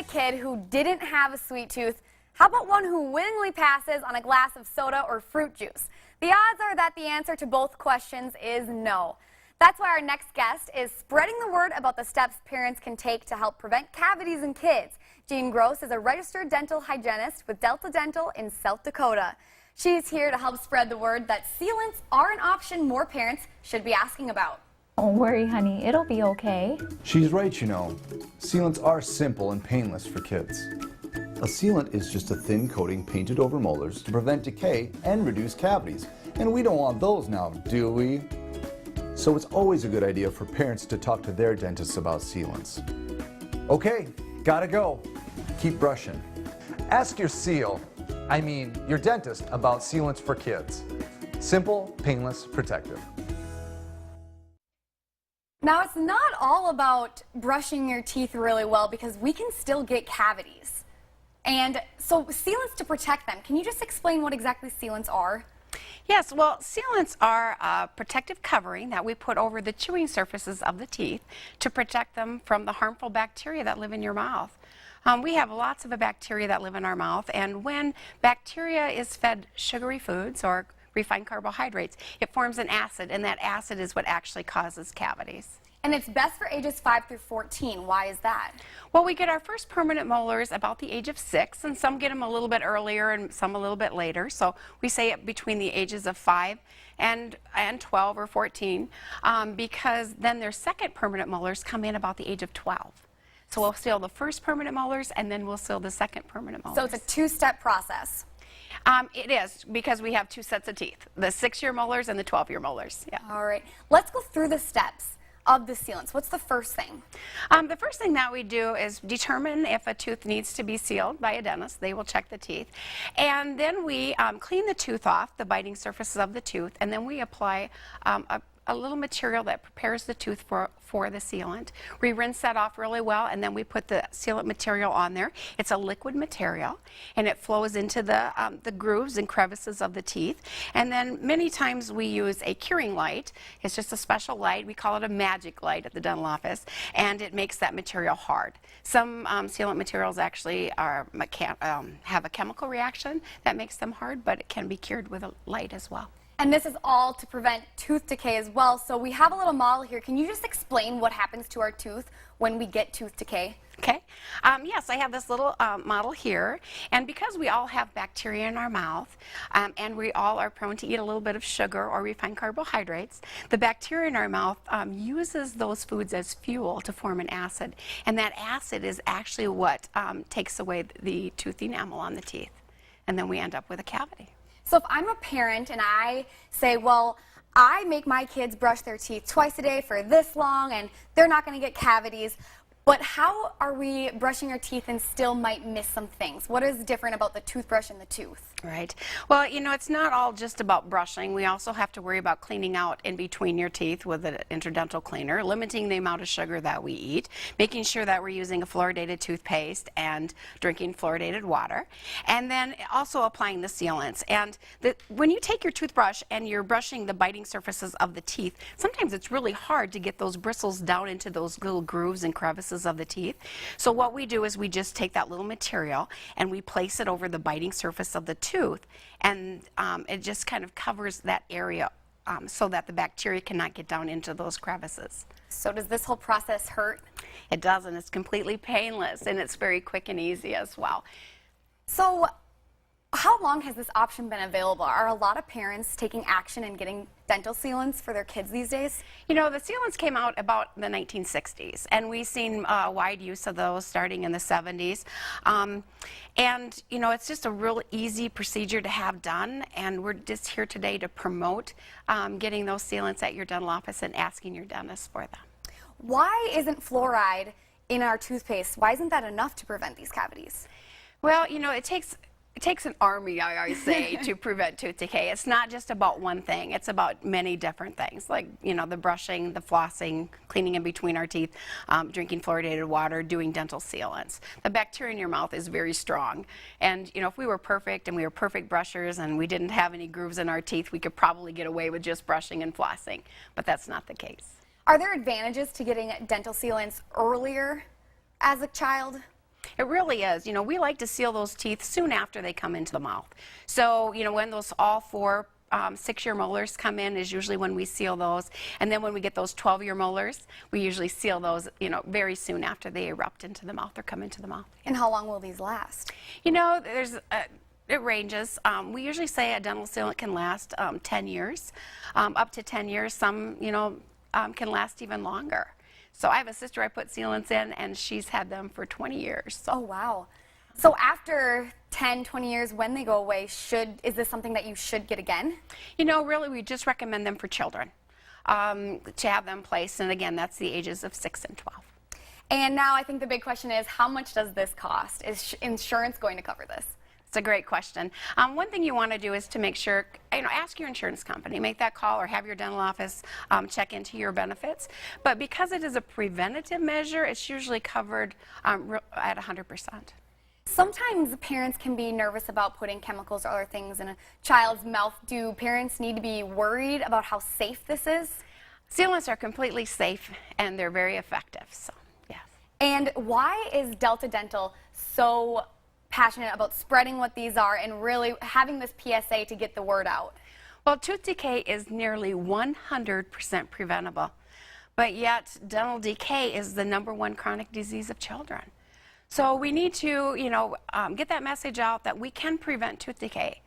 kid who didn't have a sweet tooth, how about one who willingly passes on a glass of soda or fruit juice? The odds are that the answer to both questions is no. That's why our next guest is spreading the word about the steps parents can take to help prevent cavities in kids. Jean Gross is a registered dental hygienist with Delta Dental in South Dakota. She's here to help spread the word that sealants are an option more parents should be asking about. Don't worry, honey, it'll be okay. She's right, you know. Sealants are simple and painless for kids. A sealant is just a thin coating painted over molars to prevent decay and reduce cavities. And we don't want those now, do we? So it's always a good idea for parents to talk to their dentists about sealants. Okay, gotta go. Keep brushing. Ask your your dentist about sealants for kids. Simple, painless, protective. Now, it's not all about brushing your teeth really well because we can still get cavities. And so sealants to protect them. Can you just explain what exactly sealants are? Yes, well, sealants are a protective covering that we put over the chewing surfaces of the teeth to protect them from the harmful bacteria that live in your mouth. We have lots of bacteria that live in our mouth, and when bacteria is fed sugary foods or refined carbohydrates, it forms an acid, and that acid is what actually causes cavities. And it's best for ages 5 through 14. Why is that? Well, we get our first permanent molars about the age of 6, and some get them a little bit earlier and some a little bit later. So we say between the ages of 5 and 12 or 14, because then their second permanent molars come in about the age of 12. So we'll seal the first permanent molars, and then we'll seal the second permanent molars. So it's a two-step process. It is, because we have two sets of teeth, the 6-year molars and the 12-year molars. Yeah. All right. Let's go through the steps of the sealants. What's the first thing? The first thing that we do is determine if a tooth needs to be sealed by a dentist. They will check the teeth. And then we clean the tooth off, the biting surfaces of the tooth, and then we apply a little material that prepares the tooth for the sealant. We rinse that off really well, and then we put the sealant material on there. It's a liquid material, and it flows into the grooves and crevices of the teeth. And then many times we use a curing light. It's just a special light. We call it a magic light at the dental office, and it makes that material hard. Some sealant materials actually have a chemical reaction that makes them hard, but it can be cured with a light as well. And this is all to prevent tooth decay as well. So we have a little model here. Can you just explain what happens to our tooth when we get tooth decay? Okay. Yes, I have this little model here. And because we all have bacteria in our mouth, and we all are prone to eat a little bit of sugar or refined carbohydrates, the bacteria in our mouth uses those foods as fuel to form an acid. And that acid is actually what takes away the tooth enamel on the teeth. And then we end up with a cavity. So if I'm a parent and I say, well, I make my kids brush their teeth twice a day for this long and they're not going to get cavities, but how are we brushing our teeth and still might miss some things? What is different about the toothbrush and the tooth? Right. Well, you know, it's not all just about brushing. We also have to worry about cleaning out in between your teeth with an interdental cleaner, limiting the amount of sugar that we eat, making sure that we're using a fluoridated toothpaste and drinking fluoridated water, and then also applying the sealants. And when you take your toothbrush and you're brushing the biting surfaces of the teeth, sometimes it's really hard to get those bristles down into those little grooves and crevices of the teeth. So what we do is we just take that little material and we place it over the biting surface of the tooth, and it just kind of covers that area so that the bacteria cannot get down into those crevices. So does this whole process hurt? It doesn't. It's completely painless, and it's very quick and easy as well. So how long has this option been available? Are a lot of parents taking action and getting dental sealants for their kids these days? You know, the sealants came out about the 1960s, and we've seen wide use of those starting in the 70s. And, you know, it's just a real easy procedure to have done, and we're just here today to promote getting those sealants at your dental office and asking your dentist for them. Why isn't fluoride in our toothpaste? Why isn't that enough to prevent these cavities? Well, you know, it takes an army, I always say, to prevent tooth decay. It's not just about one thing. It's about many different things, like, you know, the brushing, the flossing, cleaning in between our teeth, drinking fluoridated water, doing dental sealants. The bacteria in your mouth is very strong. And, you know, if we were perfect and we were perfect brushers and we didn't have any grooves in our teeth, we could probably get away with just brushing and flossing. But that's not the case. Are there advantages to getting dental sealants earlier as a child? It really is. You know, we like to seal those teeth soon after they come into the mouth. So, you know, when those all four 6-year molars come in is usually when we seal those. And then when we get those 12-year molars, we usually seal those, you know, very soon after they erupt into the mouth or come into the mouth. And how long will these last? You know, it ranges. We usually say a dental sealant can last 10 years, up to 10 years. Some, you know, can last even longer. So I have a sister I put sealants in, and she's had them for 20 years. So. Oh, wow. So after 10, 20 years, when they go away, is this something that you should get again? You know, really, we just recommend them for children to have them placed. And again, that's the ages of 6 and 12. And now I think the big question is, how much does this cost? Is insurance going to cover this? It's a great question. One thing you want to do is to make sure, you know, ask your insurance company, make that call, or have your dental office check into your benefits. But because it is a preventative measure, it's usually covered at 100%. Sometimes parents can be nervous about putting chemicals or other things in a child's mouth. Do parents need to be worried about how safe this is? Sealants are completely safe, and they're very effective, so yes. And why is Delta Dental so passionate about spreading what these are and really having this PSA to get the word out? Well, tooth decay is nearly 100% preventable, but yet dental decay is the #1 chronic disease of children. So we need to, you know, get that message out that we can prevent tooth decay.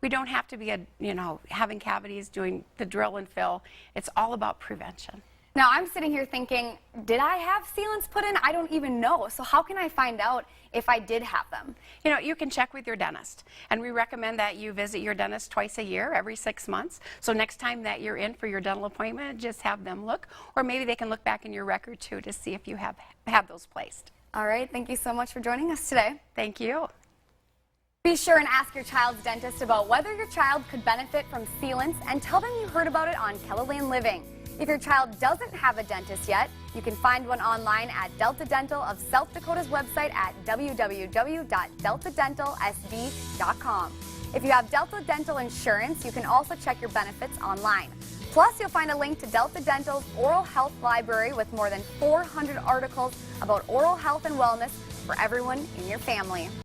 We don't have to be, you know, having cavities, doing the drill and fill. It's all about prevention. Now, I'm sitting here thinking, did I have sealants put in? I don't even know. So how can I find out if I did have them? You know, you can check with your dentist. And we recommend that you visit your dentist twice a year, every 6 months. So next time that you're in for your dental appointment, just have them look. Or maybe they can look back in your record, too, to see if you have those placed. All right. Thank you so much for joining us today. Thank you. Be sure and ask your child's dentist about whether your child could benefit from sealants and tell them you heard about it on KELOLAND Living. If your child doesn't have a dentist yet, you can find one online at Delta Dental of South Dakota's website at www.deltadentalsd.com. If you have Delta Dental insurance, you can also check your benefits online. Plus, you'll find a link to Delta Dental's Oral Health Library with more than 400 articles about oral health and wellness for everyone in your family.